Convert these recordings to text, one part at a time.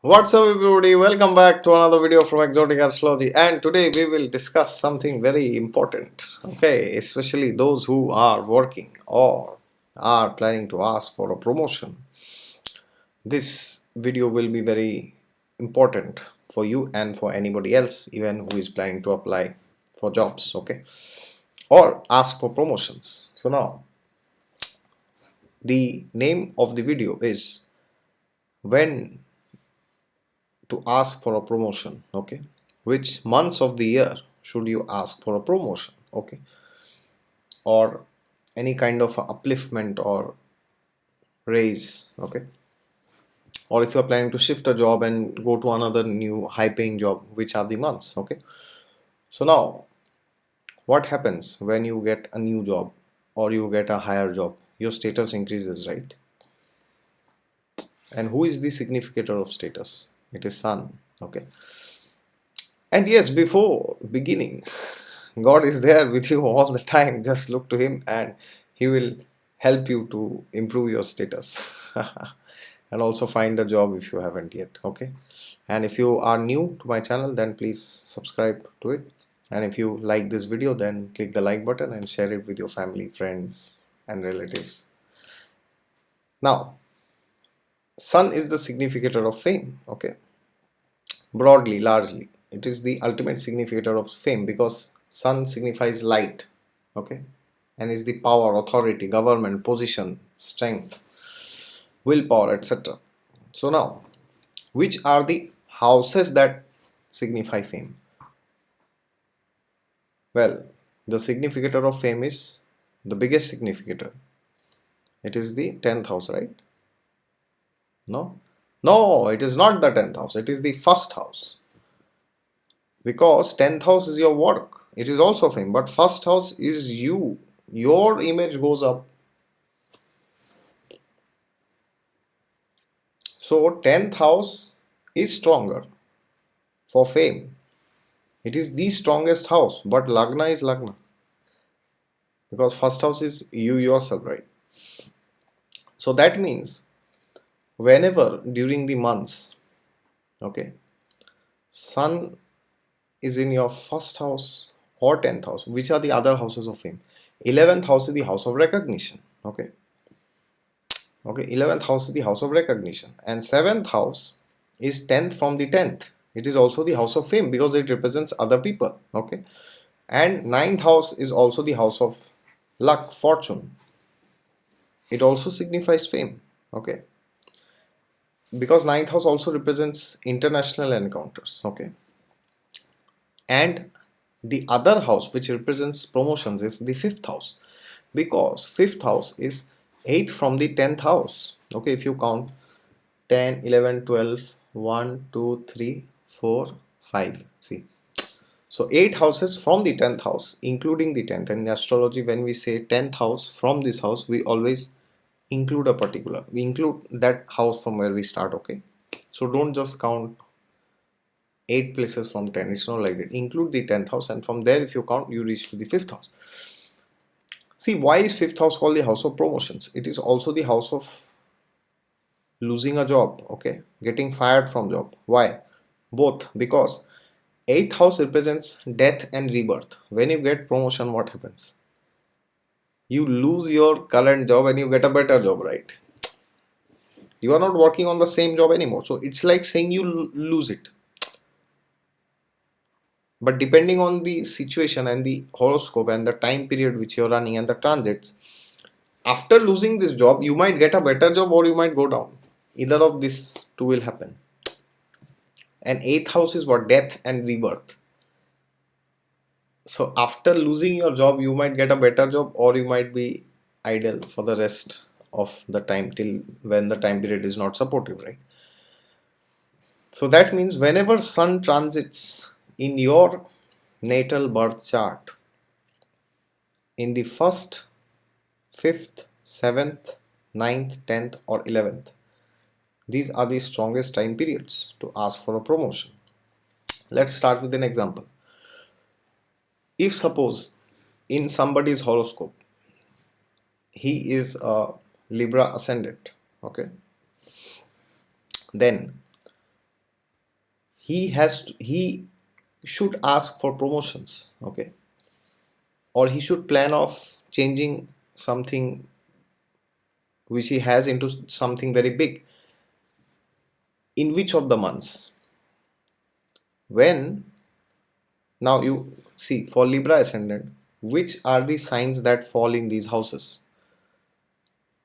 What's up everybody, welcome back to another video from Exotic Astrology, and today we will discuss something very important, okay, especially those who are working or are planning to ask for a promotion. This video will be very important for you and for anybody else even who is planning to apply for jobs, okay, or ask for promotions. So now the name of the video is when to ask for a promotion, okay, which months of the year should you ask for a promotion, okay, or any kind of upliftment or raise, okay, or if you are planning to shift a job and go to another new high paying job, which are the months, okay. So now what happens when you get a new job or you get a higher job? Your status increases, right? And who is the significator of status? It is sun, okay. And yes, before beginning, God is there with you all the time. Just look to Him and He will help you to improve your status and also find a job if you haven't yet. Okay. And if you are new to my channel, then please subscribe to it. And if you like this video, then click the like button and share it with your family, friends, and relatives. Now, Sun is the significator of fame. Okay. Broadly, largely, it is the ultimate significator of fame because sun signifies light, okay, and is the power, authority, government, position, strength, willpower, etc. So now, which are the houses that signify fame? Well, the significator of fame is the biggest significator. It is the 10th house, right? No, it is not the 10th house, it is the first house, because 10th house is your work, it is also fame, but first house is you, your image goes up. So 10th house is stronger for fame, it is the strongest house, but lagna is lagna because first house is you yourself, right? So that means whenever during the months, okay, sun is in your first house or 10th house, which are the other houses of fame? 11th house is the house of recognition, okay, 11th house is the house of recognition, and 7th house is 10th from the 10th, it is also the house of fame because it represents other people, okay, and 9th house is also the house of luck, fortune, it also signifies fame, okay, because 9th house also represents international encounters, okay, and the other house which represents promotions is the 5th house, because 5th house is 8th from the 10th house, okay, if you count 10, 11, 12, 1, 2, 3, 4, 5, see, so 8 houses from the 10th house including the 10th. In astrology, when we say 10th house from this house, we always include a particular, we include that house from where we start, okay, so don't just count 8 places from 10, it's not like that, include the 10th house, and from there if you count you reach to the 5th house. See, why is 5th house called the house of promotions? It is also the house of losing a job, okay, getting fired from job. Why? Both, because 8th house represents death and rebirth. When you get promotion, what happens? You lose your current job and you get a better job, right? You are not working on the same job anymore, so it's like saying you lose it. But depending on the situation and the horoscope and the time period which you're running and the transits, after losing this job you might get a better job or you might go down. Either of these two will happen. And 8th house is what? Death and rebirth. So after losing your job you might get a better job or you might be idle for the rest of the time till when the time period is not supportive, right? So that means whenever sun transits in your natal birth chart in the first, 5th, 7th, 9th, 10th or 11th, these are the strongest time periods to ask for a promotion. Let's start with an example. If suppose in somebody's horoscope he is a Libra ascendant, okay, then he should ask for promotions, okay, or he should plan of changing something which he has into something very big. In which of the months? When, now you see, for Libra ascendant, which are the signs that fall in these houses?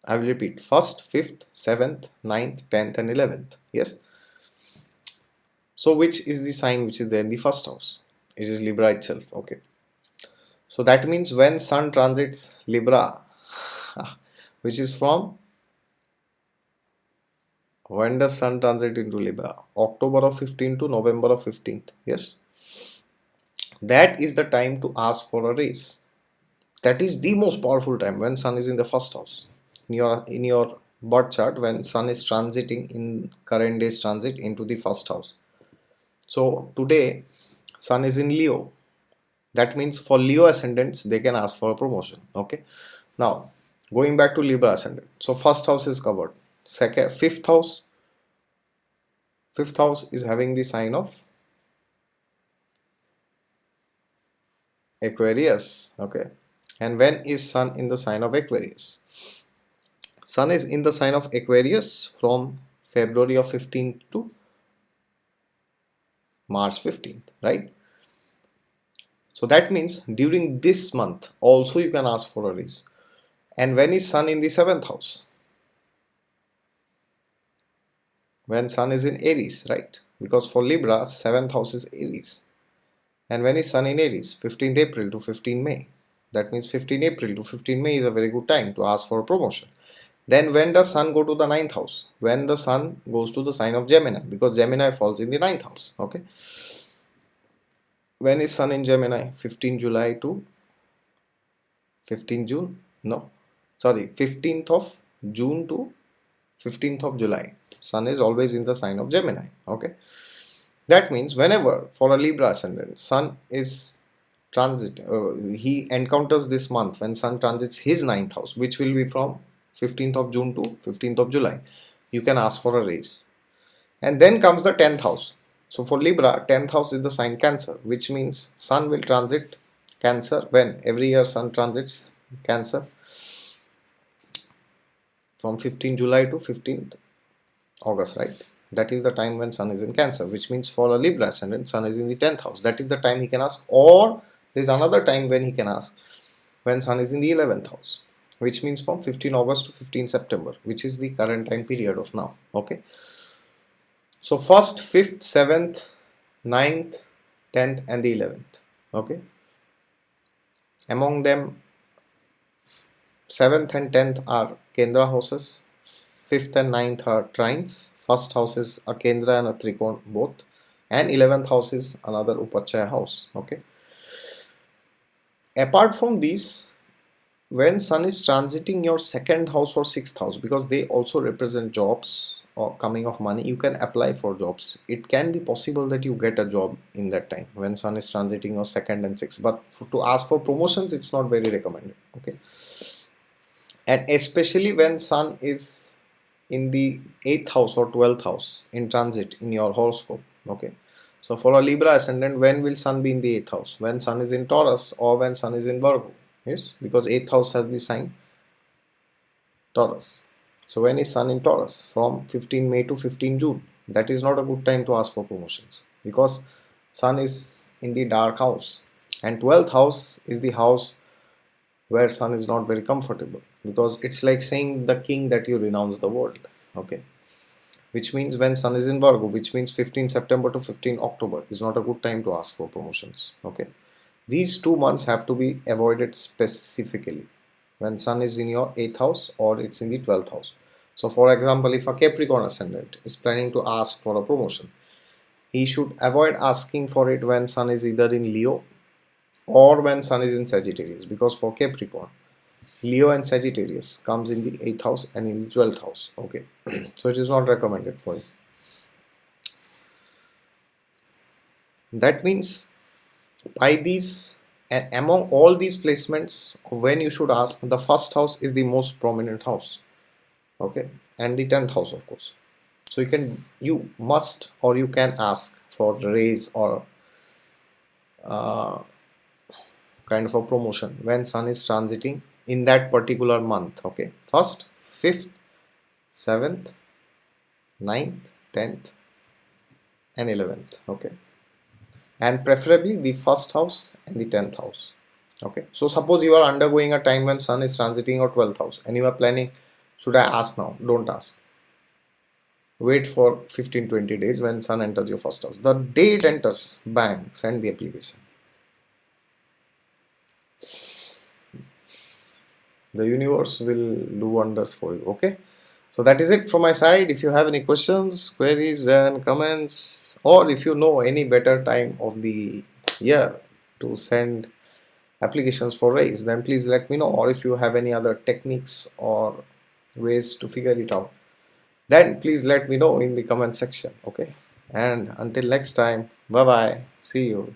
I will repeat: 1st, 5th, 7th, 9th, 10th, and 11th. Yes. So which is the sign which is there in the first house? It is Libra itself. Okay. So that means when Sun transits Libra, which is from, when does Sun transit into Libra? October of 15 to November of 15th. Yes. That is the time to ask for a raise. That is the most powerful time when Sun is in the first house. In your birth chart, when Sun is transiting in current day's transit into the first house. So today Sun is in Leo. That means for Leo ascendants they can ask for a promotion. Okay. Now going back to Libra ascendant. So first house is covered. Second, fifth house is having the sign of Aquarius. Okay. And when is Sun in the sign of Aquarius? Sun is in the sign of Aquarius from February of 15th to March 15th, right? So that means during this month also you can ask for a raise. And when is Sun in the 7th house? When Sun is in Aries, right? Because for Libra, 7th house is Aries. And when is Sun in Aries? 15th April to 15 May. That means 15 April to 15 May is a very good time to ask for a promotion. Then when does Sun go to the 9th house? When the Sun goes to the sign of Gemini, because Gemini falls in the 9th house. Okay. When is Sun in Gemini? 15 July to 15 June? No. Sorry, 15th of June to 15th of July. Sun is always in the sign of Gemini. Okay. That means whenever for a Libra ascendant, Sun is transit, he encounters this month when Sun transits his 9th house, which will be from 15th of June to 15th of July. You can ask for a raise. And then comes the 10th house. So for Libra, 10th house is the sign Cancer, which means Sun will transit Cancer when? Every year Sun transits Cancer from 15 July to 15th August, right? That is the time when Sun is in Cancer, which means for a Libra ascendant, Sun is in the 10th house. That is the time he can ask. Or there is another time when he can ask when Sun is in the 11th house, which means from 15 August to 15 September, which is the current time period of now. Okay. So 1st, 5th, 7th, 9th, 10th, and the 11th. Okay. Among them, 7th and 10th are Kendra houses. 5th and 9th are trines. First house is a Kendra and a Trikon both. And 11th house is another Upachaya house. Okay. Apart from these, when Sun is transiting your 2nd house or 6th house, because they also represent jobs or coming of money, you can apply for jobs. It can be possible that you get a job in that time when Sun is transiting your 2nd and 6th. But to ask for promotions, it's not very recommended. Okay. And especially when Sun is in the 8th house or 12th house in transit in your horoscope. Okay. So for a Libra ascendant, when will Sun be in the 8th house? When Sun is in Taurus or when Sun is in Virgo. Yes, because 8th house has the sign Taurus. So when is Sun in Taurus? From 15 May to 15 June. That is not a good time to ask for promotions because Sun is in the dark house, and 12th house is the house where Sun is not very comfortable, because it's like saying the king that you renounce the world. Okay. Which means when Sun is in Virgo, which means 15 September to 15 October is not a good time to ask for promotions. Okay. These 2 months have to be avoided specifically when Sun is in your 8th house or it's in the 12th house. So for example, if a Capricorn ascendant is planning to ask for a promotion, he should avoid asking for it when Sun is either in Leo or when Sun is in Sagittarius, because for Capricorn, Leo and Sagittarius comes in the 8th house and in the 12th house. Okay. So it is not recommended for you. That means by these, and among all these placements, when you should ask, the first house is the most prominent house. Okay. And the 10th house, of course. So you must or you can ask for raise or uh, kind of a promotion when sun is transiting in that particular month. Okay, first, 5th, 7th, 9th, 10th, and 11th. Okay, and preferably the first house and the 10th house. Okay, so suppose you are undergoing a time when sun is transiting your 12th house and you are planning, should I ask now? Don't ask. Wait for 15-20 days. When sun enters your first house, the day it enters, bang, send the application. The universe will do wonders for you. Okay, so that is it from my side. If you have any questions, queries and comments, or if you know any better time of the year to send applications for raise, then please let me know. Or if you have any other techniques or ways to figure it out, then please let me know in the comment section. Okay, and until next time, bye bye, see you.